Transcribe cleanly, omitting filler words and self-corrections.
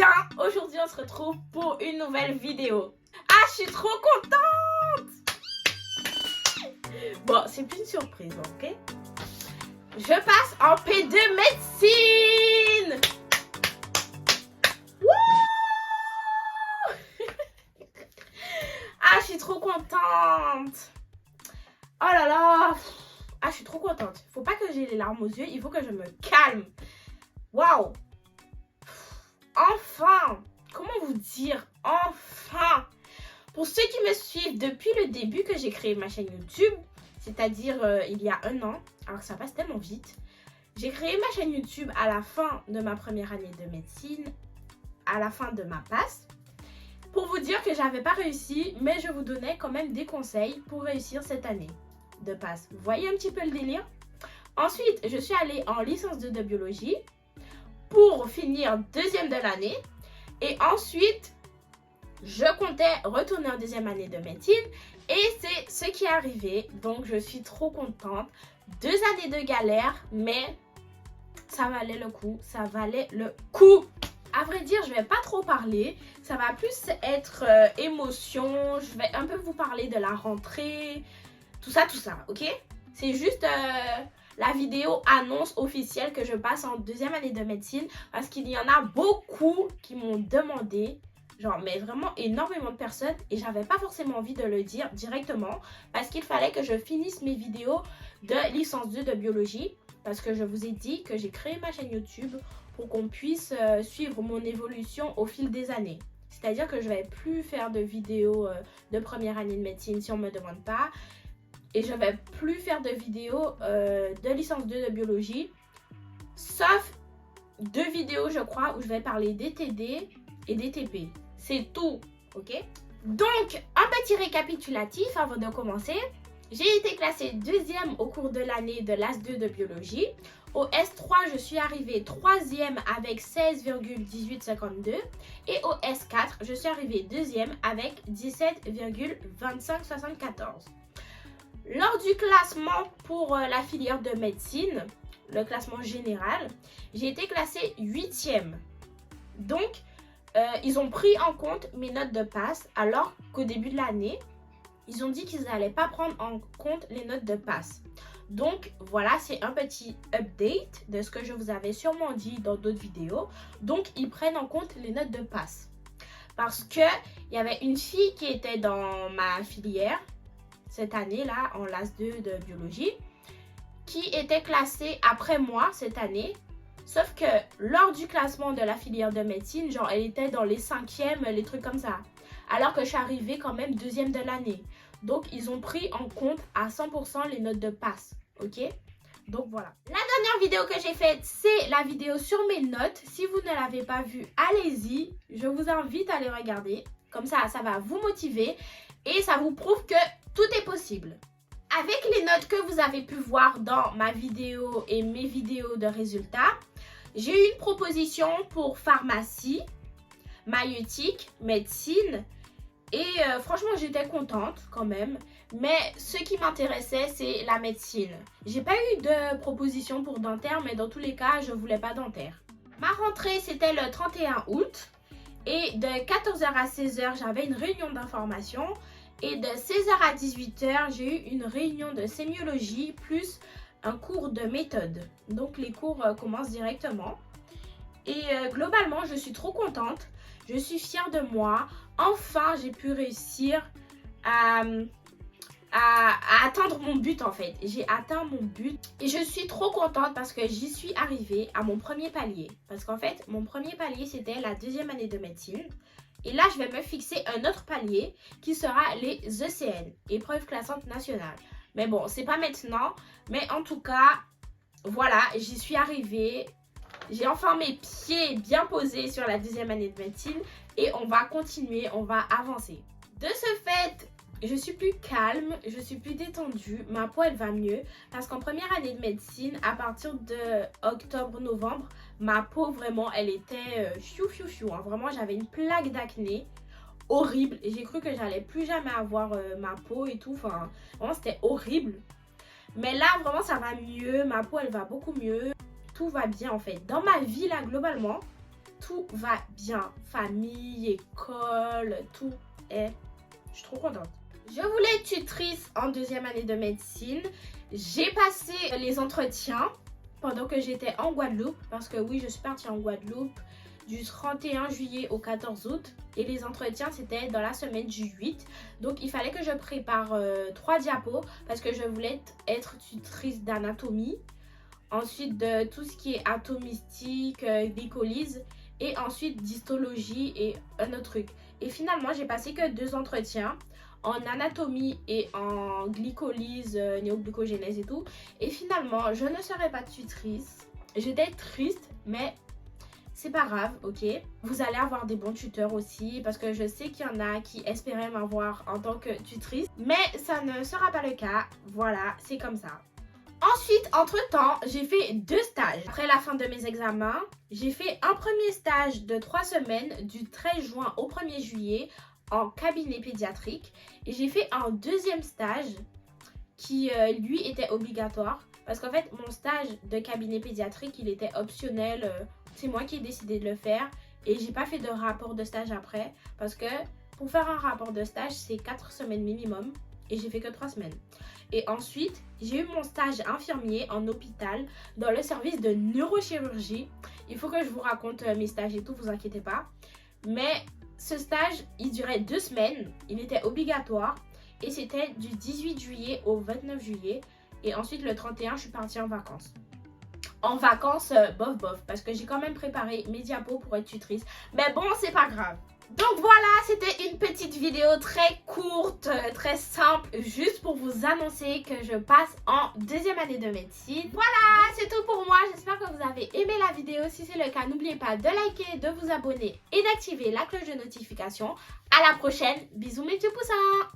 bien, aujourd'hui on se retrouve pour une nouvelle vidéo. Ah, je suis trop contente. Bon, c'est plus une surprise, ok? Je passe en P2 médecine. Wouh. Ah, je suis trop contente. Oh là là. Ah, je suis trop contente. Faut pas que j'ai les larmes aux yeux, il faut que je me calme. Waouh. Enfin. Comment vous dire? Enfin. Pour ceux qui me suivent depuis le début que j'ai créé ma chaîne YouTube, c'est-à-dire il y a 1 an, alors que ça passe tellement vite, j'ai créé ma chaîne YouTube à la fin de ma première année de médecine, à la fin de ma passe, pour vous dire que j'avais pas réussi, mais je vous donnais quand même des conseils pour réussir cette année de passe. Vous voyez un petit peu le délire? Ensuite, je suis allée en licence 2 de biologie pour finir 2e de l'année. Et ensuite, je comptais retourner en 2e année de médecine. Et c'est ce qui est arrivé. Donc, je suis trop contente. 2 années de galère, mais ça valait le coup. Ça valait le coup. À vrai dire, je vais pas trop parler. Ça va plus être émotion. Je vais un peu vous parler de la rentrée. Tout ça, ok? C'est juste la vidéo annonce officielle que je passe en 2e année de médecine. Parce qu'il y en a beaucoup qui m'ont demandé. Genre, mais vraiment énormément de personnes. Et j'avais pas forcément envie de le dire directement. Parce qu'il fallait que je finisse mes vidéos de licence 2 de biologie. Parce que je vous ai dit que j'ai créé ma chaîne YouTube pour qu'on puisse suivre mon évolution au fil des années. C'est-à-dire que je vais plus faire de vidéos de première année de médecine si on me demande pas. Et je vais plus faire de vidéos de licence 2 de biologie. Sauf 2 vidéos, je crois, où je vais parler des TD et des TP. C'est tout, ok? Donc, un petit récapitulatif avant de commencer. J'ai été classée 2e au cours de l'année de l'AS2 de biologie. Au S3, je suis arrivée 3e avec 16,1852. Et au S4, je suis arrivée 2e avec 17,2574. Lors du classement pour la filière de médecine, le classement général, j'ai été classée 8e. Donc, ils ont pris en compte mes notes de passe alors qu'au début de l'année, ils ont dit qu'ils n'allaient pas prendre en compte les notes de passe. Donc, voilà, c'est un petit update de ce que je vous avais sûrement dit dans d'autres vidéos. Donc, ils prennent en compte les notes de passe. Parce qu'il y avait une fille qui était dans ma filière cette année-là, en LAS2 de biologie, qui était classée après moi cette année. Sauf que lors du classement de la filière de médecine, genre elle était dans les 5e, les trucs comme ça. Alors que je suis arrivée quand même 2e de l'année. Donc ils ont pris en compte à 100% les notes de passe, ok? Donc voilà. La dernière vidéo que j'ai faite, c'est la vidéo sur mes notes. Si vous ne l'avez pas vue, allez-y. Je vous invite à les regarder. Comme ça va vous motiver. Et ça vous prouve que tout est possible. Avec les notes que vous avez pu voir dans ma vidéo et mes vidéos de résultats, j'ai eu une proposition pour pharmacie, maïeutique, médecine. Et franchement, j'étais contente quand même. Mais ce qui m'intéressait, c'est la médecine. J'ai pas eu de proposition pour dentaire, mais dans tous les cas, je voulais pas dentaire. Ma rentrée, c'était le 31 août. Et de 14h à 16h, j'avais une réunion d'information. Et de 16h à 18h, j'ai eu une réunion de sémiologie plus un cours de méthode. Donc les cours commencent directement. Et globalement, je suis trop contente. Je suis fière de moi. Enfin, j'ai pu réussir à atteindre mon but en fait. J'ai atteint mon but. Et je suis trop contente parce que j'y suis arrivée à mon premier palier. Parce qu'en fait, mon premier palier, c'était la 2e année de médecine. Et là, je vais me fixer un autre palier qui sera les ECN, épreuves classantes nationales. Mais bon, c'est pas maintenant. Mais en tout cas, voilà, j'y suis arrivée. J'ai enfin mes pieds bien posés sur la 2e année de médecine. Et on va continuer, on va avancer. De ce fait, je suis plus calme, je suis plus détendue. Ma peau, elle va mieux. Parce qu'en première année de médecine, à partir de octobre-novembre, ma peau, vraiment, elle était chou. Hein. Vraiment, j'avais une plaque d'acné horrible. Et j'ai cru que j'allais plus jamais avoir ma peau et tout. Enfin, vraiment, c'était horrible. Mais là, vraiment, ça va mieux. Ma peau, elle va beaucoup mieux. Tout va bien, en fait. Dans ma vie, là, globalement, tout va bien. Famille, école, tout est... Je suis trop contente. Je voulais être tutrice en deuxième année de médecine. J'ai passé les entretiens pendant que j'étais en Guadeloupe. Parce que oui, je suis partie en Guadeloupe du 31 juillet au 14 août. Et les entretiens, c'était dans la semaine du 8. Donc, il fallait que je prépare 3 diapos parce que je voulais être tutrice d'anatomie. Ensuite, de tout ce qui est atomistique, glycolyse. Et ensuite, d'histologie et un autre truc. Et finalement, j'ai passé que 2 entretiens en anatomie et en glycolyse, néoglycogénèse et tout. Et finalement, je ne serai pas tutrice. J'étais triste, mais c'est pas grave, ok. Vous allez avoir des bons tuteurs aussi, parce que je sais qu'il y en a qui espéraient m'avoir en tant que tutrice. Mais ça ne sera pas le cas. Voilà, c'est comme ça. Ensuite, entre-temps, j'ai fait 2 stages. Après la fin de mes examens, j'ai fait un premier stage de 3 semaines du 13 juin au 1er juillet en cabinet pédiatrique. Et j'ai fait un deuxième stage qui, lui, était obligatoire. Parce qu'en fait, mon stage de cabinet pédiatrique, il était optionnel. C'est moi qui ai décidé de le faire. Et j'ai pas fait de rapport de stage après. Parce que pour faire un rapport de stage, c'est 4 semaines minimum. Et j'ai fait que 3 semaines. Et ensuite, j'ai eu mon stage infirmier en hôpital dans le service de neurochirurgie. Il faut que je vous raconte mes stages et tout, vous inquiétez pas. Mais ce stage, il durait 2 semaines. Il était obligatoire. Et c'était du 18 juillet au 29 juillet. Et ensuite, le 31, je suis partie en vacances. En vacances, bof bof. Parce que j'ai quand même préparé mes diapos pour être tutrice. Mais bon, c'est pas grave. Donc voilà, c'était une petite vidéo très courte, très simple, juste pour vous annoncer que je passe en deuxième année de médecine. Voilà, c'est tout pour moi. J'espère que vous avez aimé la vidéo. Si c'est le cas, n'oubliez pas de liker, de vous abonner et d'activer la cloche de notification. À la prochaine. Bisous mes petits poussins.